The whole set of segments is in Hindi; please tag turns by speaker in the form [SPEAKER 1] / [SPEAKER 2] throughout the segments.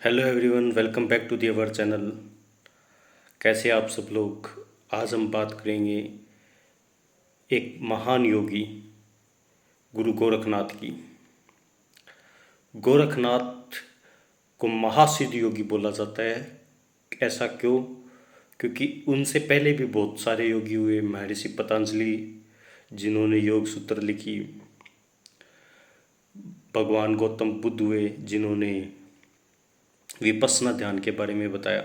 [SPEAKER 1] Hello everyone, welcome back to the our channel. कैसे आप सब लोग। आज हम बात करेंगे एक महान योगी गुरु गोरखनाथ की। गोरखनाथ को महासिद्ध योगी बोला जाता है। ऐसा क्यों? क्योंकि उनसे पहले भी बहुत सारे योगी हुए। महर्षि पतंजलि जिन्होंने योग सूत्र लिखी, भगवान गौतम बुद्ध हुए जिन्होंने विपස්සना ध्यान के बारे में बताया।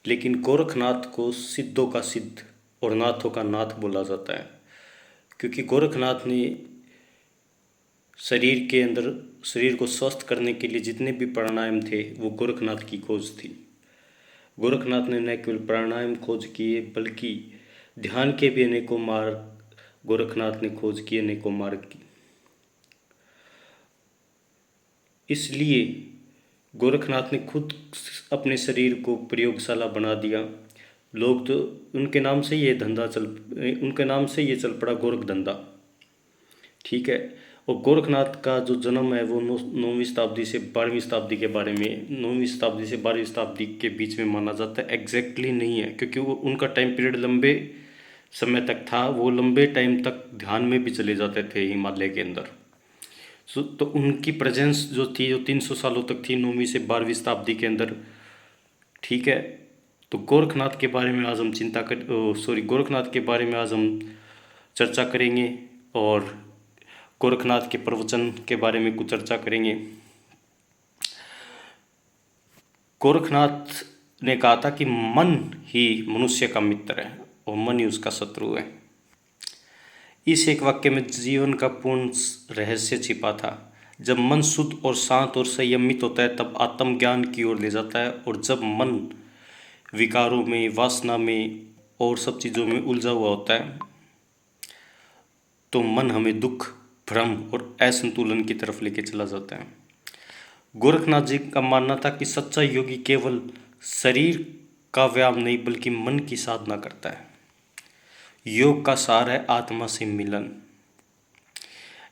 [SPEAKER 1] लेकिन गोरखनाथ को सिद्धों का सिद्ध और नाथों का नाथ बोला जाता है, क्योंकि गोरखनाथ ने शरीर को स्वस्थ करने के लिए जितने भी प्राणायाम थे वो गोरखनाथ की खोज थी। गोरखनाथ ने न केवल प्राणायाम खोज किए बल्कि ध्यान के भी अनेकों मार्ग गोरखनाथ ने खोज किए, अनेकों मार्ग की। इसलिए गोरखनाथ ने खुद अपने शरीर को प्रयोगशाला बना दिया। लोग तो उनके नाम से उनके नाम से ये चल पड़ा गोरख धंधा। ठीक है। और गोरखनाथ का जो जन्म है वो 9वीं शताब्दी से 12वीं शताब्दी के बारे में 9वीं शताब्दी से 12वीं शताब्दी के बीच में माना जाता है। एग्जैक्टली नहीं है, क्योंकि वो उनका टाइम पीरियड लंबे समय तक था। वो लंबे टाइम तक ध्यान में भी चले जाते थे हिमालय के अंदर। तो उनकी प्रेजेंस जो थी, जो 300 सालों तक थी, 9वीं से 12वीं शताब्दी के अंदर। ठीक है। तो गोरखनाथ के बारे में आज हम गोरखनाथ के बारे में आज हम चर्चा करेंगे और गोरखनाथ के प्रवचन के बारे में कुछ चर्चा करेंगे। गोरखनाथ ने कहा था कि मन ही मनुष्य का मित्र है और मन ही उसका शत्रु है। इस एक वाक्य में जीवन का पूर्ण रहस्य छिपा था। जब मन शुद्ध और शांत और संयमित होता है तब आत्मज्ञान की ओर ले जाता है, और जब मन विकारों में, वासना में और सब चीज़ों में उलझा हुआ होता है तो मन हमें दुख, भ्रम और असंतुलन की तरफ लेके चला जाता है। गोरखनाथ जी का मानना था कि सच्चा योगी केवल शरीर का व्यायाम नहीं बल्कि मन की साधना करता है। योग का सार है आत्मा से मिलन,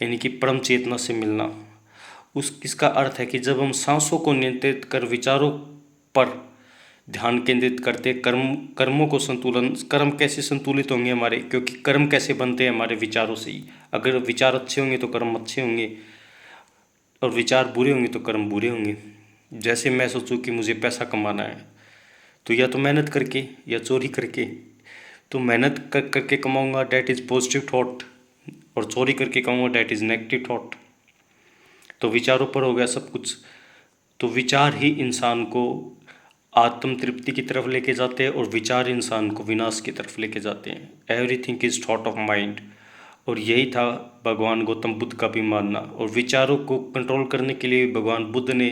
[SPEAKER 1] यानी कि परम चेतना से मिलना। इसका अर्थ है कि जब हम सांसों को नियंत्रित कर विचारों पर ध्यान केंद्रित करते, कर्म कैसे संतुलित होंगे हमारे, क्योंकि कर्म कैसे बनते हैं हमारे विचारों से ही। अगर विचार अच्छे होंगे तो कर्म अच्छे होंगे, और विचार बुरे होंगे तो कर्म बुरे होंगे। जैसे मैं सोचूं कि मुझे पैसा कमाना है तो या तो मेहनत करके या चोरी करके। तो मेहनत करके कमाऊंगा, डैट इज़ पॉजिटिव थॉट, और चोरी करके कमाऊंगा, डैट इज़ नेगेटिव थॉट। तो विचारों पर हो गया सब कुछ। तो विचार ही इंसान को आत्म तृप्ति की तरफ लेके जाते हैं और विचार इंसान को विनाश की तरफ लेके जाते हैं। Everything is thought of mind. और यही था भगवान गौतम बुद्ध का भी मानना। और विचारों को कंट्रोल करने के लिए भगवान बुद्ध ने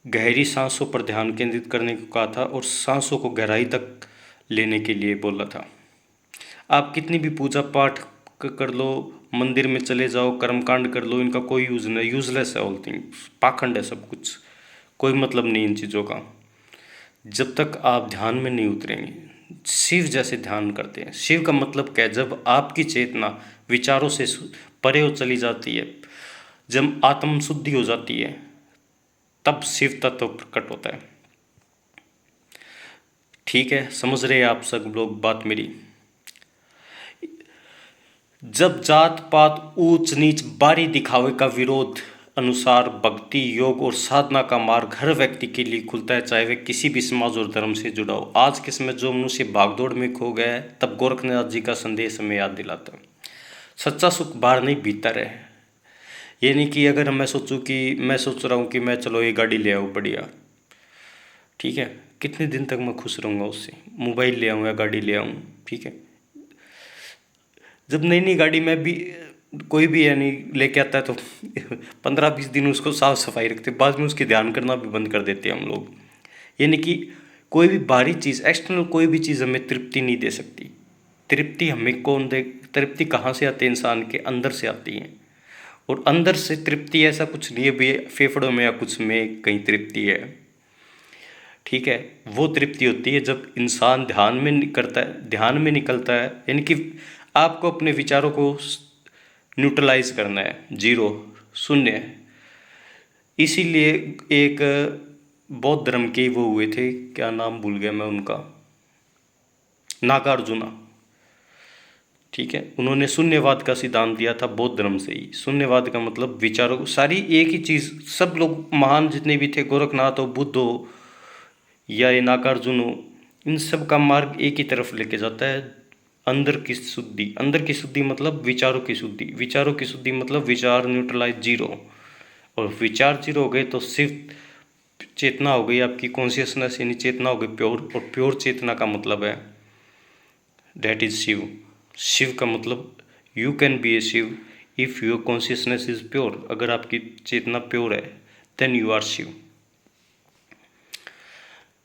[SPEAKER 1] गहरी सांसों पर ध्यान केंद्रित करने को कहा था और सांसों को गहराई तक लेने के लिए बोला था। आप कितनी भी पूजा पाठ कर लो, मंदिर में चले जाओ, कर्मकांड कर लो, इनका कोई यूज़ नहीं। यूजलेस है ऑल थिंग्स, पाखंड है सब कुछ, कोई मतलब नहीं इन चीज़ों का, जब तक आप ध्यान में नहीं उतरेंगे। शिव जैसे ध्यान करते हैं। शिव का मतलब क्या है? जब आपकी चेतना विचारों से परे हो चली जाती है, जब आत्म शुद्धि हो जाती है, तब शिव तत्व प्रकट होता है। ठीक है, समझ रहे हैं आप सब लोग बात मेरी? जब जात पात, ऊंच नीच, बारी दिखावे का विरोध अनुसार भक्ति, योग और साधना का मार्ग हर व्यक्ति के लिए खुलता है, चाहे वह किसी भी समाज और धर्म से जुड़ा हो। आज के समय जो मनुष्य भागदौड़ में खो गया है, तब गोरखनाथ जी का संदेश हमें याद दिलाता है। सच्चा सुख बाहर नहीं भीतर है। ये नहीं कि अगर मैं सोच रहा हूँ कि मैं चलो ये गाड़ी ले आऊँ बढ़िया, ठीक है, कितने दिन तक मैं खुश रहूँगा उससे? मोबाइल ले आऊँ या गाड़ी ले आऊँ, ठीक है। जब नई नई गाड़ी में भी कोई भी यानी लेके आता है तो 15-20 दिन उसको साफ सफाई रखते, बाद में उसकी ध्यान करना भी बंद कर देते हैं हम लोग। यानी कि कोई भी बाहरी चीज़, एक्सटर्नल कोई भी चीज़ हमें तृप्ति नहीं दे सकती। तृप्ति कहाँ से आती है? इंसान के अंदर से आती है। और अंदर से तृप्ति ऐसा कुछ नहीं है भी फेफड़ों में या कुछ में कहीं तृप्ति है, ठीक है। वो तृप्ति होती है जब इंसान ध्यान में निकलता है, यानी कि आपको अपने विचारों को न्यूट्रलाइज करना है, जीरो, शून्य। इसीलिए एक बौद्ध धर्म के वो हुए थे, क्या नाम भूल गया मैं उनका, नागार्जुना। ठीक है, उन्होंने शून्यवाद का सिद्धांत दिया था बौद्ध धर्म से ही। शून्यवाद का मतलब विचारों सारी एक ही चीज़, सब लोग महान जितने भी थे, गोरखनाथ हो, बुद्ध हो या ये नागार्जुन हो, इन सब का मार्ग एक ही तरफ लेके जाता है, अंदर की शुद्धि। अंदर की शुद्धि मतलब विचारों की शुद्धि, विचारों की शुद्धि मतलब विचार न्यूट्रलाइज जीरो, और विचार जीरो हो गए तो सिर्फ चेतना हो गई आपकी, कॉन्शियसनेस यानी चेतना हो गई प्योर, और प्योर चेतना का मतलब है दैट इज शिव। शिव का मतलब you can be a Shiv if your consciousness is pure. अगर आपकी चेतना प्योर है देन यू आर शिव।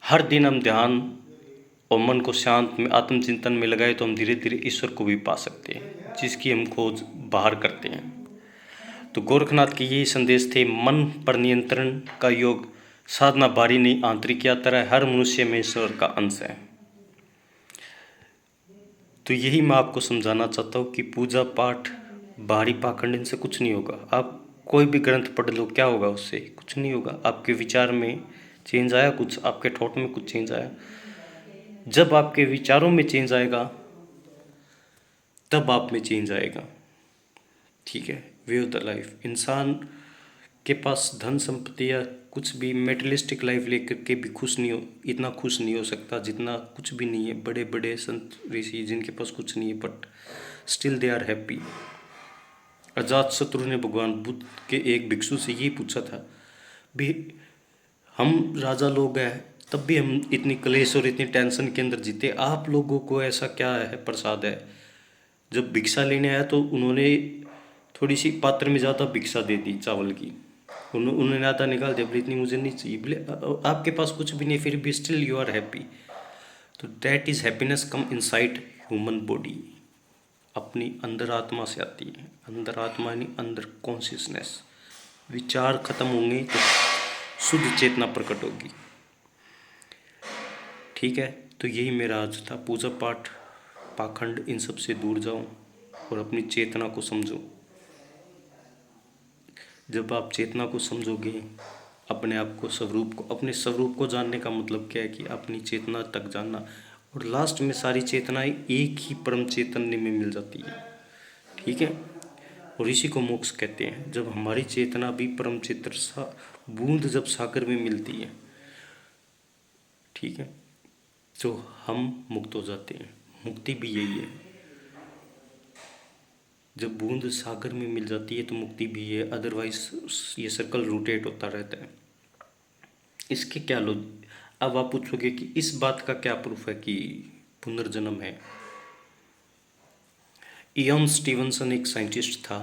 [SPEAKER 1] हर दिन हम ध्यान और मन को शांत में आत्मचिंतन में लगाए तो हम धीरे धीरे ईश्वर को भी पा सकते हैं, जिसकी हम खोज बाहर करते हैं। तो गोरखनाथ के यही संदेश थे, मन पर नियंत्रण का योग साधना बाहरी नहीं आंतरिक यात्रा है, हर मनुष्य में ईश्वर का अंश है। तो यही मैं आपको समझाना चाहता हूँ कि पूजा पाठ बाहरी पाखंड इनसे कुछ नहीं होगा। आप कोई भी ग्रंथ पढ़ लो, क्या होगा उससे? कुछ नहीं होगा। आपके विचार में चेंज आया, कुछ आपके थॉट में कुछ चेंज आया। जब आपके विचारों में चेंज आएगा तब आप में चेंज आएगा। ठीक है, वे ऑफ द लाइफ। इंसान के पास धन संपत्ति या कुछ भी मेटेरियलिस्टिक लाइफ लेकर के भी खुश नहीं हो, इतना खुश नहीं हो सकता जितना कुछ भी नहीं है। बड़े बड़े संत ऋषि जिनके पास कुछ नहीं है but still they are happy. Ajatshatru ने भगवान बुद्ध के एक भिक्षु से यही पूछा था, भी हम राजा लोग हैं तब भी हम इतनी क्लेश और इतनी टेंशन के अंदर जीते, आप लोगों को ऐसा क्या है प्रसाद है? जब भिक्षा लेने आया तो उन्होंने थोड़ी सी पात्र में ज़्यादा भिक्षा दे दी चावल की, उन्होंने आधा निकाल दिया, बोले इतनी मुझे नहीं चाहिए। बोले आपके पास कुछ भी नहीं फिर भी स्टिल यू आर हैप्पी। तो that is happiness come inside human body, अपनी अंदर आत्मा से आती है। अंदर आत्मा यानी अंदर कॉन्शियसनेस। विचार खत्म होंगे तो शुद्ध चेतना प्रकट होगी। ठीक है, तो यही मेरा आज था। पूजा पाठ पाखंड इन सब से दूर जाओ और अपनी चेतना को समझो। जब आप चेतना को समझोगे, अपने आप को स्वरूप को, अपने स्वरूप को जानने का मतलब क्या है कि अपनी चेतना तक जानना, और लास्ट में सारी चेतनाएं एक ही परम चैतन्य में मिल जाती है। ठीक है, और इसी को मोक्ष कहते हैं। जब हमारी चेतना भी परम चेतना बूंद जब सागर में मिलती है, ठीक है, तो हम मुक्त हो जाते हैं। मुक्ति भी यही है, जब बूंद सागर में मिल जाती है तो मुक्ति भी है, अदरवाइज ये सर्कल रोटेट होता रहता है। इसके क्या लो, अब आप पूछोगे कि इस बात का क्या प्रूफ है कि पुनर्जन्म है। इयन स्टीवनसन एक साइंटिस्ट था,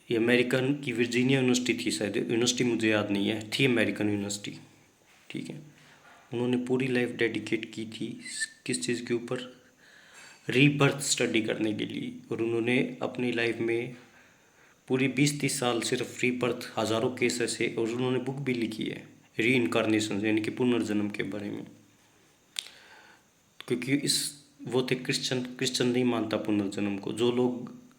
[SPEAKER 1] ये अमेरिकन की वर्जीनिया यूनिवर्सिटी थी शायद, यूनिवर्सिटी मुझे याद नहीं है, थी अमेरिकन यूनिवर्सिटी। ठीक है, उन्होंने पूरी लाइफ डेडिकेट की थी किस चीज़ के ऊपर? रीबर्थ स्टडी करने के लिए। और उन्होंने अपनी लाइफ में पूरी 20-30 साल सिर्फ रीबर्थ, हज़ारों केस ऐसे, और उन्होंने बुक भी लिखी है री इनकारनेशन यानी कि पुनर्जन्म के बारे में। क्योंकि वो थे क्रिश्चियन नहीं मानता पुनर्जन्म को।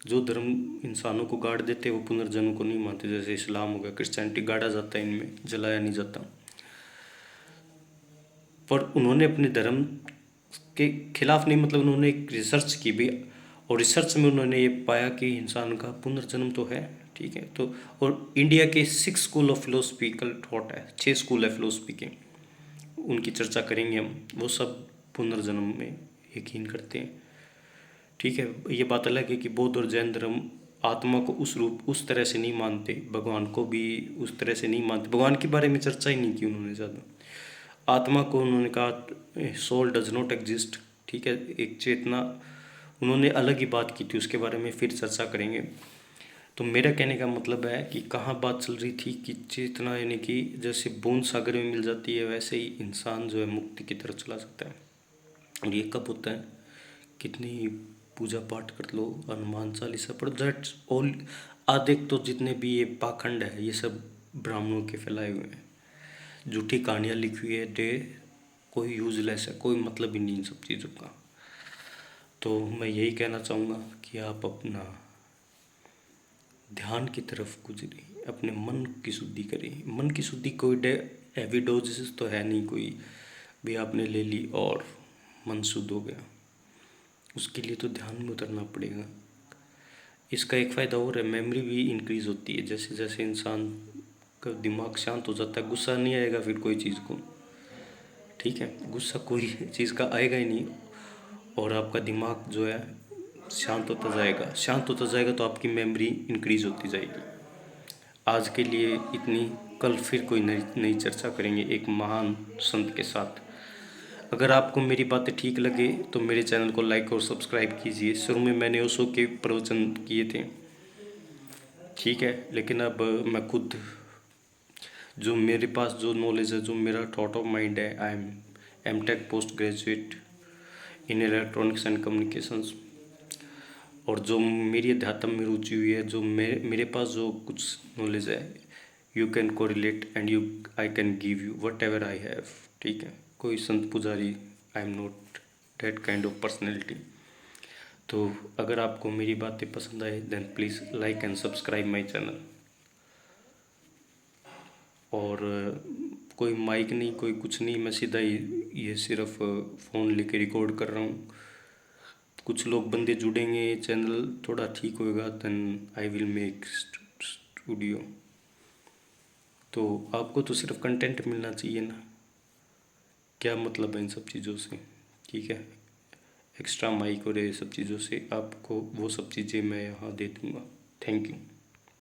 [SPEAKER 1] जो धर्म इंसानों को गाड़ देते वो पुनर्जन्म को नहीं मानते, जैसे इस्लाम हो गया, क्रिश्चियनिटी गाड़ा जाता है, इनमें जलाया नहीं जाता। पर उन्होंने अपने धर्म के खिलाफ नहीं, मतलब उन्होंने एक रिसर्च की भी, और रिसर्च में उन्होंने ये पाया कि इंसान का पुनर्जन्म तो है। ठीक है, तो और इंडिया के 6 स्कूल ऑफ फिलोसफिकल थॉट है, 6 स्कूल है फिलोसफी के, उनकी चर्चा करेंगे हम। वो सब पुनर्जन्म में यकीन करते हैं। ठीक है, ये बात अलग है कि बौद्ध और जैन धर्म आत्मा को उस तरह से नहीं मानते, भगवान को भी उस तरह से नहीं मानते, भगवान के बारे में चर्चा ही नहीं की उन्होंने ज़्यादा। आत्मा को उन्होंने कहा सोल डज नॉट एग्जिस्ट। ठीक है, एक चेतना, उन्होंने अलग ही बात की थी, उसके बारे में फिर चर्चा करेंगे। तो मेरा कहने का मतलब है कि कहाँ बात चल रही थी कि चेतना यानी कि जैसे बूंद सागर में मिल जाती है, वैसे ही इंसान जो है मुक्ति की तरफ चला जाता है। और ये कब होता है? कितनी पूजा पाठ कर लो, हनुमान चालीसा पढ़ो, दैट्स ऑल। आधे तो जितने भी ये पाखंड है ये सब ब्राह्मणों के फैलाए हुए हैं, झूठी कहानियाँ लिखी हुई है, डे कोई यूजलेस है, कोई मतलब ही नहीं इन सब चीज़ों का। तो मैं यही कहना चाहूँगा कि आप अपना ध्यान की तरफ गुजरिए, अपने मन की शुद्धि करें। मन की शुद्धि कोई हैवी डोजेस तो है नहीं कोई भी आपने ले ली और मन शुद्ध हो गया। उसके लिए तो ध्यान में उतरना पड़ेगा। इसका एक फ़ायदा और है, मेमोरी भी इंक्रीज़ होती है। जैसे जैसे इंसान का दिमाग शांत हो जाता है, गुस्सा नहीं आएगा फिर कोई चीज़ को, ठीक है, गुस्सा कोई चीज़ का आएगा ही नहीं। और आपका दिमाग जो है शांत होता जाएगा, शांत होता जाएगा तो आपकी मेमोरी इंक्रीज़ होती जाएगी। आज के लिए इतनी, कल फिर कोई नई नई चर्चा करेंगे एक महान संत के साथ। अगर आपको मेरी बातें ठीक लगे तो मेरे चैनल को लाइक और सब्सक्राइब कीजिए। शुरू में मैंने ओशो के प्रवचन किए थे, ठीक है, लेकिन अब मैं खुद, जो मेरे पास जो नॉलेज है, जो मेरा थॉट ऑफ माइंड है, I am tech post graduate in electronics and communications, और जो मेरी अध्यात्म में रुचि हुई है, जो मेरे पास जो कुछ नॉलेज है, you can correlate and you I can give you whatever I have, ठीक है। कोई संत पुजारी, I am not that kind of personality. तो अगर आपको मेरी बातें पसंद आए then please like and subscribe my channel. और कोई माइक नहीं, कोई कुछ नहीं, मैं सीधा ही ये सिर्फ फ़ोन लेके रिकॉर्ड कर रहा हूँ। कुछ लोग बंदे जुड़ेंगे, चैनल थोड़ा ठीक होएगा, then I will make studio. तो आपको तो सिर्फ कंटेंट मिलना चाहिए ना, क्या मतलब है इन सब चीज़ों से, ठीक है। एक्स्ट्रा माइक और ये सब चीज़ों से आपको वो सब चीज़ें मैं यहाँ दे दूँगा। Thank you.